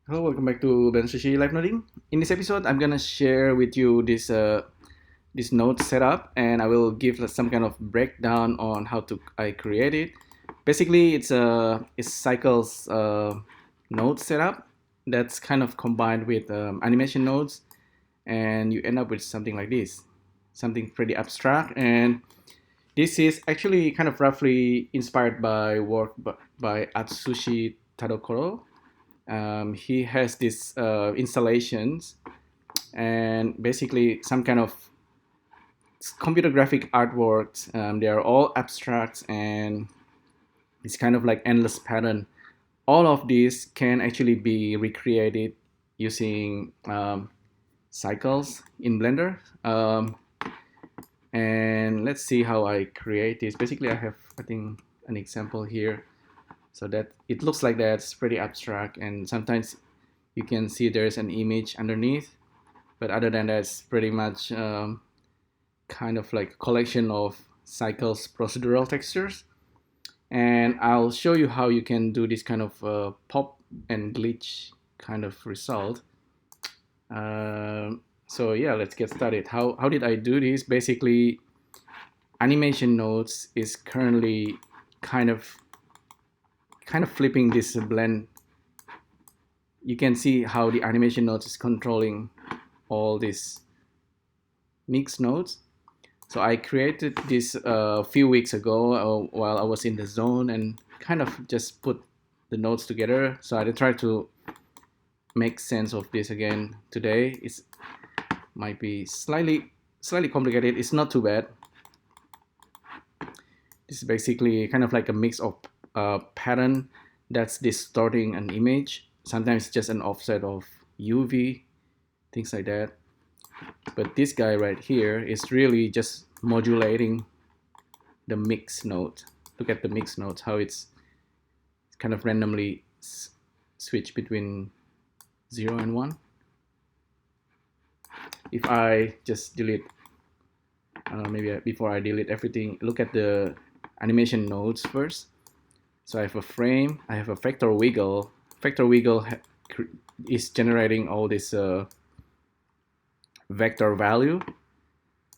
Hello, welcome back to Atsushi LiveNoding. In this episode, I'm gonna share with you this node setup, and I will give some kind of breakdown on how to I create it. Basically, it's Cycles node setup that's kind of combined with animation nodes, and you end up with something like this, something pretty abstract. And this is actually kind of roughly inspired by work by Atsushi Tadokoro. He has these installations and basically some kind of computer graphic artworks. They are all abstract and it's kind of like endless pattern. All of these can actually be recreated using cycles in Blender. And let's see how I create this. Basically, I have, I think, an example here. So that it looks like that's pretty abstract, and sometimes you can see there's an image underneath, but other than that, it's pretty much kind of like a collection of cycles procedural textures. And I'll show you how you can do this kind of pop and glitch kind of result. So yeah, let's get started. How did I do this? Basically, animation nodes is currently kind of flipping this blend. You can see how the animation nodes is controlling all these mix nodes. So I created this a few weeks ago while I was in the zone and kind of just put the nodes together. So I try to make sense of this again today. It might be slightly complicated. It's not too bad. This is basically kind of like a mix of pattern that's distorting an image. Sometimes just an offset of UV, things like that. But this guy right here is really just modulating the mix node. Look at the mix nodes, how it's kind of randomly switch between 0 and 1. If I just delete, maybe before I delete everything, look at the animation nodes first. So I have a frame, I have a vector wiggle. Vector wiggle is generating all this vector value,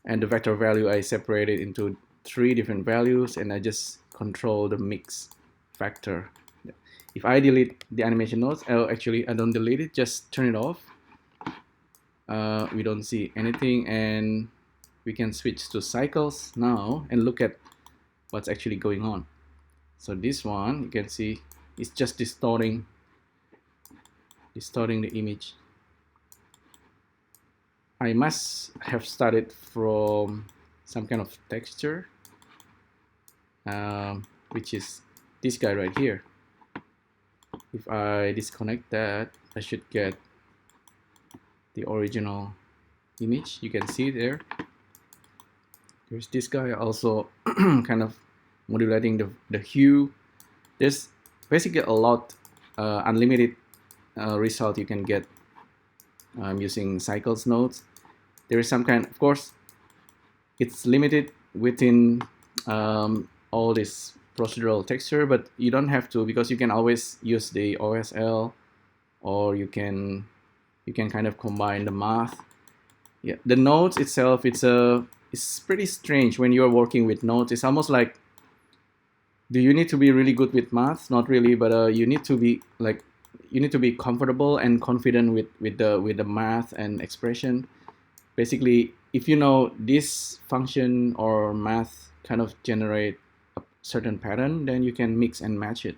and the vector value I separated into 3 different values, and I just control the mix factor. If I delete the animation nodes, I don't delete it, just turn it off. We don't see anything, and we can switch to cycles now and look at what's actually going on. So this one, you can see, it's just distorting the image. I must have started from some kind of texture, which is this guy right here. If I disconnect that, I should get the original image. You can see there. There's this guy also kind of modulating the hue. There's basically a lot unlimited result you can get using cycles nodes. There is some kind, of course, it's limited within all this procedural texture, but you don't have to, because you can always use the OSL, or you can kind of combine the math. Yeah, the nodes itself, it's pretty strange when you're working with nodes. It's almost like, do you need to be really good with math? Not really, but you need to be comfortable and confident with the math and expression. Basically, if you know this function or math kind of generate a certain pattern, then you can mix and match it.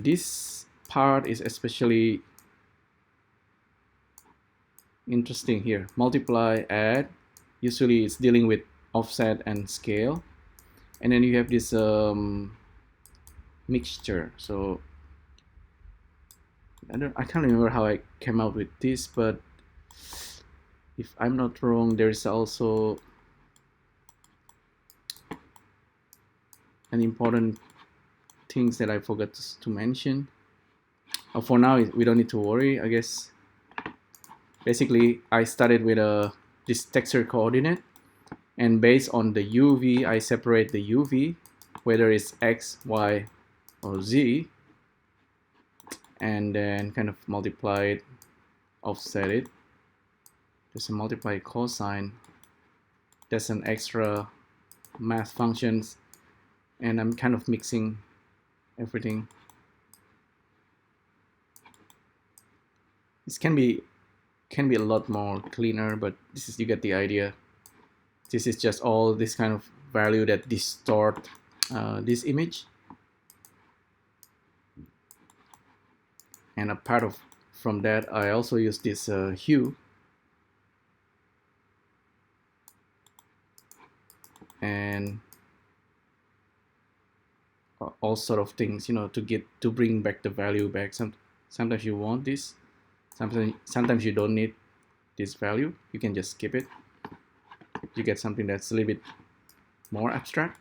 This part is especially interesting here. Multiply, add. Usually it's dealing with offset and scale. And then you have this mixture. So I can't remember how I came out with this, but if I'm not wrong, there's also an important things that I forgot to mention. For now, we don't need to worry, I guess. Basically, I started with this texture coordinate, and based on the UV, I separate the UV, whether it's X, Y, or Z. and then kind of multiply it, offset it. There's a multiply cosine. There's an extra math functions, and I'm kind of mixing everything. This can be a lot more cleaner, but this is, you get the idea. This is just all this kind of value that distort this image. And apart from that, I also use this hue. And all sort of things, you know, to bring back the value back. Sometimes you want this, sometimes you don't need this value. You can just skip it. You get something that's a little bit more abstract.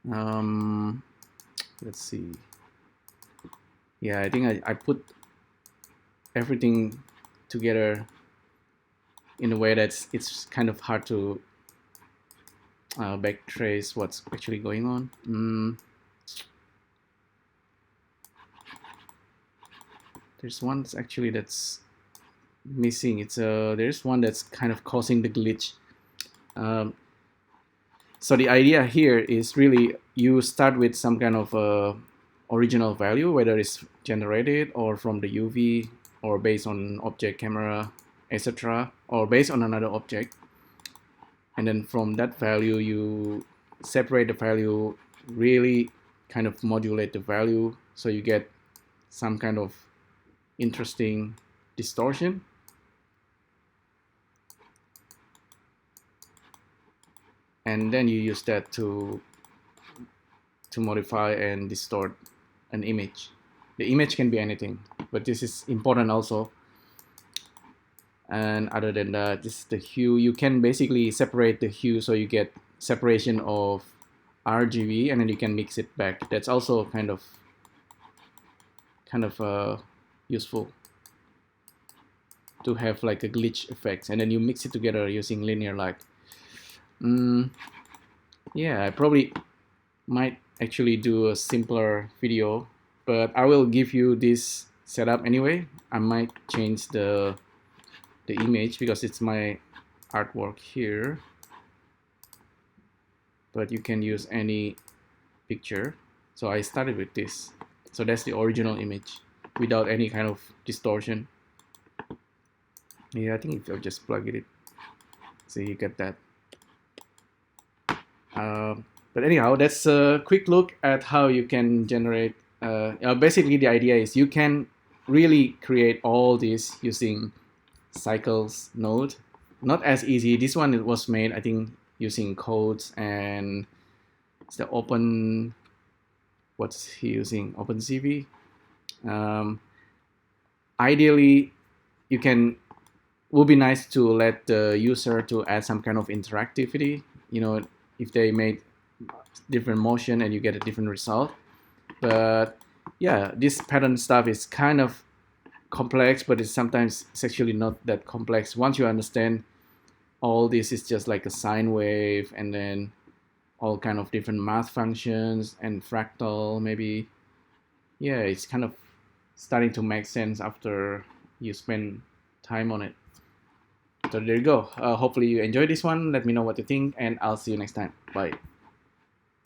Let's see. Yeah, I think I put everything together in a way that it's kind of hard to backtrace what's actually going on. There's one actually that's missing. It's there's one that's kind of causing the glitch. So the idea here is really you start with some kind of original value, whether it's generated or from the UV or based on object camera, etc., or based on another object. And then from that value, you separate the value, really kind of modulate the value, so you get some kind of interesting distortion. And then you use that to modify and distort an image. The image can be anything, but this is important also. And other than that, this is the hue. You can basically separate the hue, so you get separation of RGB, and then you can mix it back. That's also kind of useful to have like a glitch effect, and then you mix it together using linear light. Yeah, I probably might actually do a simpler video, but I will give you this setup anyway. I might change the image because it's my artwork here, but you can use any picture. So I started with this. So that's the original image without any kind of distortion. Yeah, I think if you just plug it in, so you get that. But anyhow, that's a quick look at how you can generate. Basically, the idea is you can really create all this using Cyces node. Not as easy. This one, it was made, I think, using codes, and it's the open. What's he using? OpenCV. Ideally, you can. Would be nice to let the user to add some kind of interactivity. You know, if they made different motion and you get a different result. But yeah, this pattern stuff is kind of complex, but it's actually not that complex. Once you understand all this is just like a sine wave, and then all kind of different math functions and fractal maybe. Yeah, it's kind of starting to make sense after you spend time on it. So there you go. Hopefully you enjoyed this one. Let me know what you think, and I'll see you next time. Bye.